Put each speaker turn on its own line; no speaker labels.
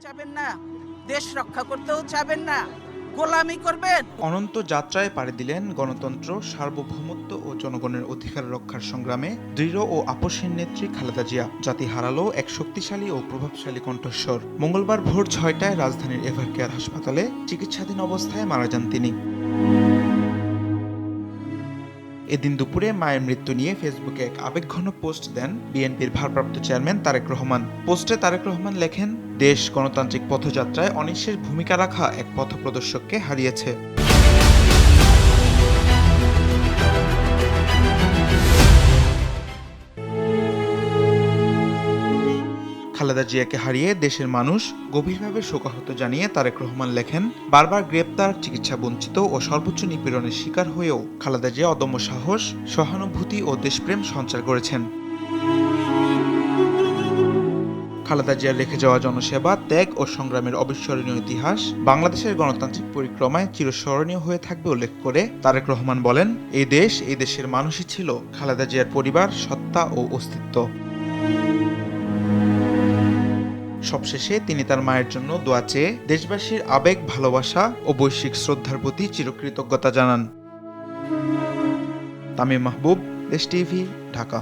চাবেন না, দেশ রক্ষা করতেও চাবেন না, গোলামি করবেন।
অনন্ত যাত্রায় পাড়ি দিলেন গণতন্ত্র, সার্বভৌমত্ব ও জনগণের অধিকার রক্ষার সংগ্রামে দৃঢ় ও আপসহীন নেত্রী খালেদা জিয়া। জাতি হারালো এক শক্তিশালী ও প্রভাবশালী কণ্ঠস্বর। মঙ্গলবার ভোর ৬টায় রাজধানীর এভারকেয়ার হাসপাতালে চিকিৎসাধীন অবস্থায় মারা যান তিনি। এদিন দুপুরে মায়ের মৃত্যু নিয়ে ফেসবুকে এক আবেগঘন পোস্ট দেন বিএনপির ভারপ্রাপ্ত চেয়ারম্যান তারেক রহমান। পোস্টে তারেক রহমান লেখেন, দেশ গণতান্ত্রিক পথযাত্রায় অনিঃশেষ ভূমিকা রাখা এক পথপ্রদর্শককে হারিয়েছে। খালেদা জিয়াকে হারিয়ে দেশের মানুষ গভীরভাবে শোকাহত জানিয়ে তারেক রহমান লেখেন, বারবার গ্রেপ্তার, চিকিৎসা বঞ্চিত ও সর্বোচ্চ নিপীড়নের শিকার হয়েও খালেদা জিয়া অদম্য সাহস, সহানুভূতি ও দেশপ্রেম সঞ্চার করেছেন। খালেদা জিয়ার রেখে যাওয়া জনসেবা, ত্যাগ ও সংগ্রামের অবিস্মরণীয় ইতিহাস বাংলাদেশের গণতান্ত্রিক পরিক্রমায় চিরস্মরণীয় হয়ে থাকবে উল্লেখ করে তারেক রহমান বলেন, এই দেশের মানুষই ছিল খালেদা জিয়ার পরিবার, সত্তা ও অস্তিত্ব। সবশেষে তিনি তার মায়ের জন্য দোয়া চেয়ে দেশবাসীর আবেগ, ভালোবাসা ও বৈশ্বিক শ্রদ্ধার প্রতি চিরকৃতজ্ঞতা জানান। তামিম মাহবুব, দেশ টিভি, ঢাকা।